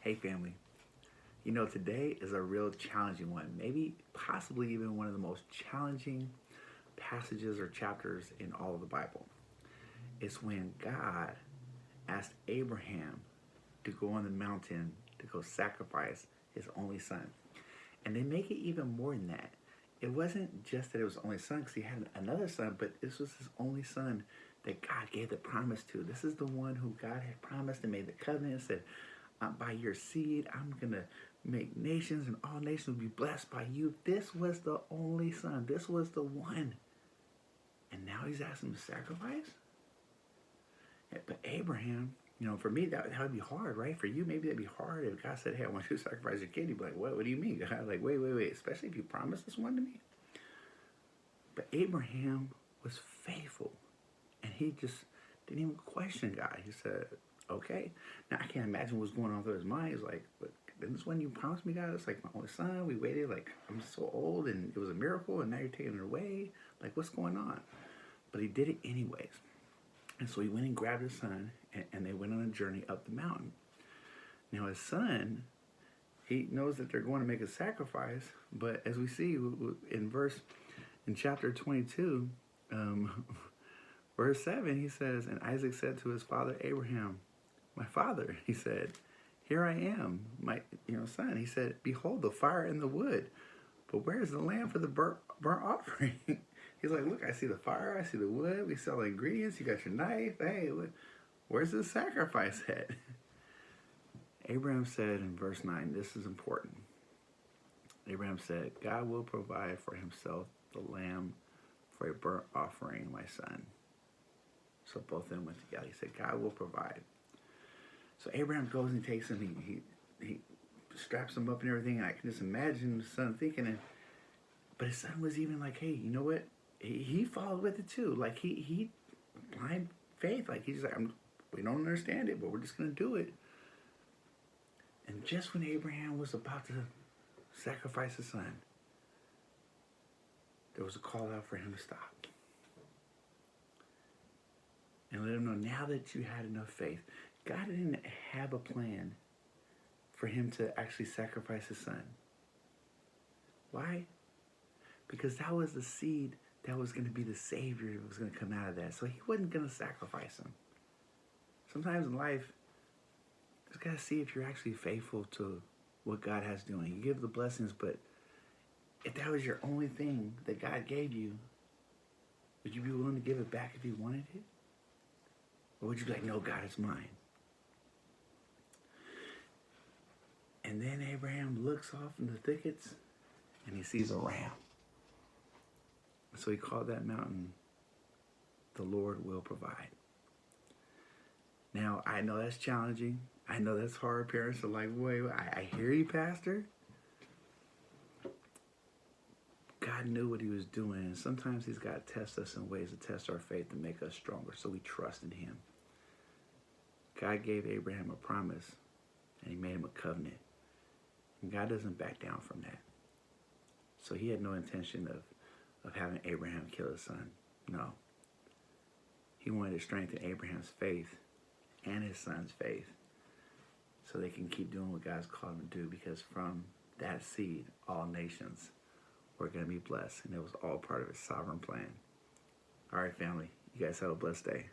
Hey family, you know today is a real challenging one, maybe possibly even one of the most challenging passages or chapters in all of the Bible. It's when God asked Abraham to go on the mountain to go sacrifice his only son. And they make it even more than that. It wasn't just that it was only son because he had another son, but this was his only son that God gave the promise to. This is the one who God had promised and made the covenant and said, by your seed, I'm going to make nations and all nations will be blessed by you. This was the only son. This was the one. And now he's asking him to sacrifice? But Abraham, for me, that would be hard, right? For you, maybe that'd be hard if God said, hey, I want you to sacrifice your kid. You'd be like, what do you mean? God? Like, wait. Especially if you promised this one to me. But Abraham was faithful. And he just didn't even question God. He said, okay. Now, I can't imagine what's going on through his mind. He's like, but this one you promised me, God, it's like my only son. We waited, like, I'm so old, and it was a miracle, and now you're taking it away. Like, what's going on? But he did it anyways. And so he went and grabbed his son, and they went on a journey up the mountain. Now, his son, he knows that they're going to make a sacrifice, but as we see in chapter 22, verse 7, he says, and Isaac said to his father Abraham, my father, he said, here I am, my son. He said, behold the fire and the wood, but where's the lamb for the burnt offering? He's like, look, I see the fire, I see the wood, we sell the ingredients, you got your knife, hey, where's the sacrifice at? Abraham said in verse 9, this is important. Abraham said, God will provide for himself the lamb for a burnt offering, my son. So both of them went together. He said, God will provide. So Abraham goes and takes him. He straps him up and everything. And I can just imagine the son thinking it. But his son was even like, hey, you know what? He followed with it too. Like he blind faith. Like he's like, we don't understand it, but we're just going to do it. And just when Abraham was about to sacrifice his son, there was a call out for him to stop. And let him know, now that you had enough faith, God didn't have a plan for him to actually sacrifice his son. Why? Because that was the seed that was going to be the Savior that was going to come out of that. So he wasn't going to sacrifice him. Sometimes in life, you just got to see if you're actually faithful to what God has doing. You give the blessings, but if that was your only thing that God gave you, would you be willing to give it back if you wanted it? Or would you be like, no, God, it's mine? And then Abraham looks off in the thickets and he sees a ram. So he called that mountain, the Lord will provide. Now, I know that's challenging. I know that's hard. Parents are like, wait, I hear you, Pastor. God knew what he was doing, and sometimes he's got to test us in ways to test our faith to make us stronger, so we trust in him. God gave Abraham a promise, and he made him a covenant. And God doesn't back down from that. So he had no intention of having Abraham kill his son. No. He wanted to strengthen Abraham's faith and his son's faith so they can keep doing what God's called them to do, because from that seed, all nations were going to be blessed, and it was all part of his sovereign plan. All right, family, you guys have a blessed day.